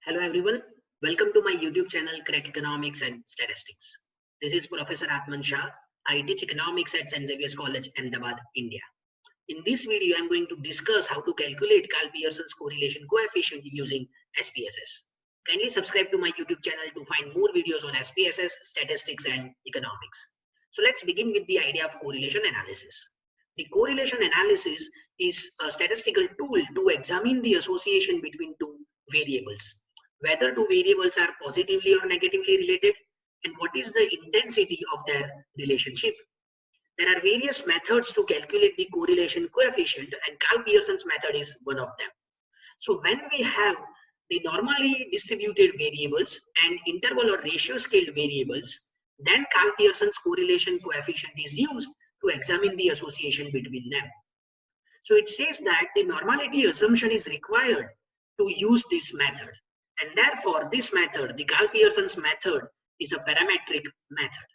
Hello everyone, welcome to my YouTube channel Credit Economics and Statistics. This is Professor Atman Shah. I teach economics at St. Xavier's College, Ahmedabad, India. In this video, I am going to discuss how to calculate Karl Pearson's correlation coefficient using SPSS. Kindly subscribe to my YouTube channel to find more videos on SPSS, statistics and economics. So let's begin with the idea of correlation analysis. The correlation analysis is a statistical tool to examine the association between two variables, whether two variables are positively or negatively related, and what is the intensity of their relationship. There are various methods to calculate the correlation coefficient, and Karl Pearson's method is one of them. So when we have the normally distributed variables and interval or ratio scaled variables, then Karl Pearson's correlation coefficient is used to examine the association between them. So it says that the normality assumption is required to use this method, and therefore this method, the Karl Pearson's method, is a parametric method.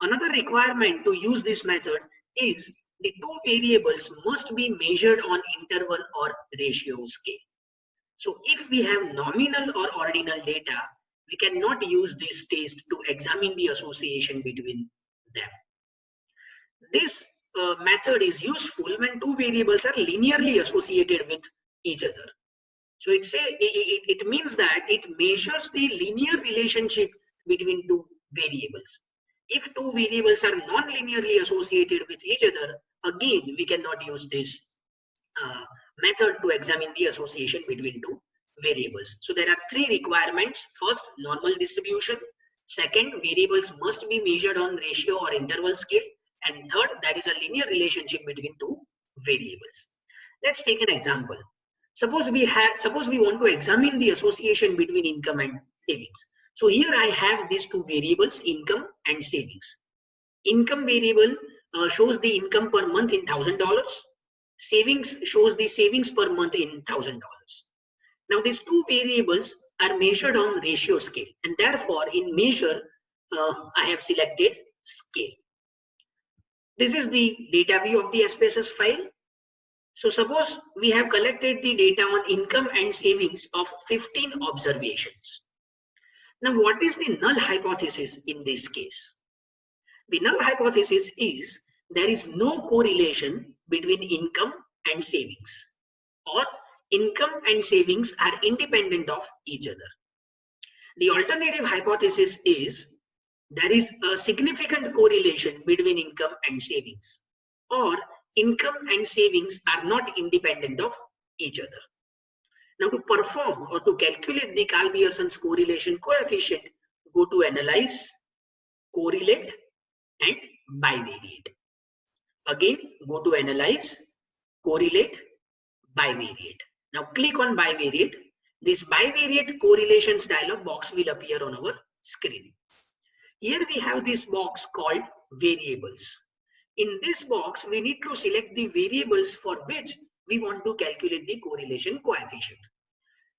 Another requirement to use this method is the two variables must be measured on interval or ratio scale. So if we have nominal or ordinal data, we cannot use this test to examine the association between them. This method is useful when two variables are linearly associated with each other. So it means that it measures the linear relationship between two variables. If two variables are non-linearly associated with each other, again we cannot use this method to examine the association between two variables. So there are three requirements. First, normal distribution. Second, variables must be measured on ratio or interval scale. And third, there is a linear relationship between two variables. Let's take an example. Suppose we want to examine the association between income and savings. So here I have these two variables, income and savings. Income variable shows the income per month in $1,000. Savings shows the savings per month in $1,000. Now these two variables are measured on ratio scale, and therefore in measure I have selected scale. This is the data view of the SPSS file. So suppose we have collected the data on income and savings of 15 observations. Now what is the null hypothesis in this case? The null hypothesis is there is no correlation between income and savings, or income and savings are independent of each other. The alternative hypothesis is there is a significant correlation between income and savings, or income and savings are not independent of each other. Now to perform or to calculate the Karl Pearson's correlation coefficient, go to Analyze, Correlate and Bivariate. Again, go to Analyze, Correlate, Bivariate. Now click on Bivariate. This Bivariate Correlations dialog box will appear on our screen. Here we have this box called Variables. In this box, we need to select the variables for which we want to calculate the correlation coefficient.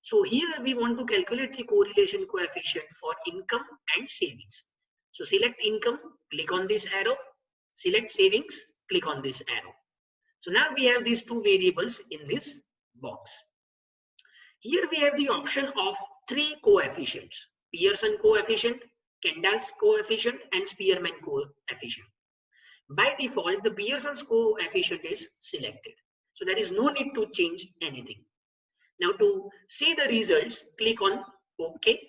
So here we want to calculate the correlation coefficient for income and savings. So select income, click on this arrow, select savings, click on this arrow. So now we have these two variables in this box. Here we have the option of three coefficients: Pearson coefficient, Kendall's coefficient and Spearman coefficient. By default, the Pearson's coefficient is selected. So there is no need to change anything. Now to see the results, click on OK.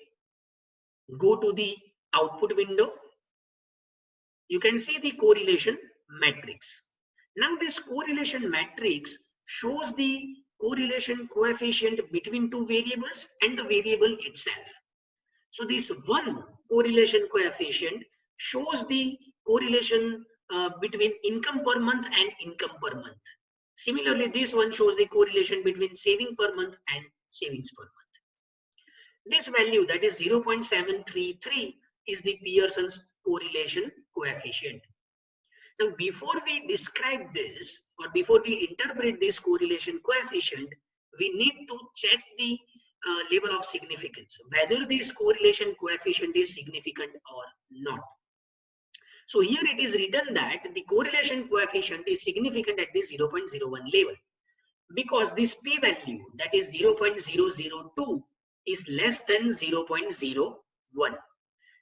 Go to the output window. You can see the correlation matrix. Now this correlation matrix shows the correlation coefficient between two variables and the variable itself. So this one correlation coefficient shows the correlation between income per month and income per month. Similarly, this one shows the correlation between saving per month and savings per month. This value, that is 0.733, is the Pearson's correlation coefficient. Now, before we describe this, or before we interpret this correlation coefficient, we need to check the level of significance, whether this correlation coefficient is significant or not. So here it is written that the correlation coefficient is significant at the 0.01 level, because this p-value, that is 0.002, is less than 0.01,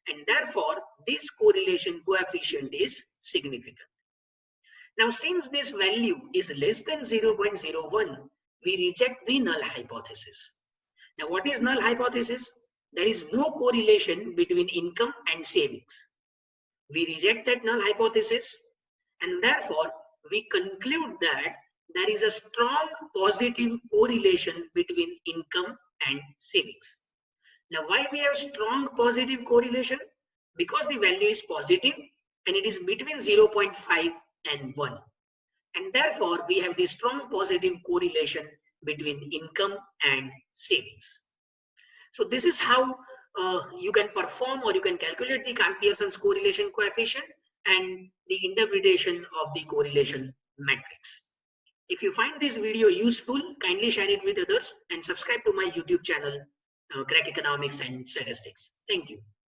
and therefore this correlation coefficient is significant. Now, since this value is less than 0.01, we reject the null hypothesis. Now, what is null hypothesis? There is no correlation between income and savings. We reject that null hypothesis, and therefore we conclude that there is a strong positive correlation between income and savings. Now, why we have strong positive correlation? Because the value is positive and it is between 0.5 and 1. And therefore, we have the strong positive correlation between income and savings. So this is how you can perform or you can calculate the Karl-Pearson's correlation coefficient and the interpretation of the correlation matrix. If you find this video useful, kindly share it with others and subscribe to my YouTube channel, Crack Economics and Statistics. Thank you.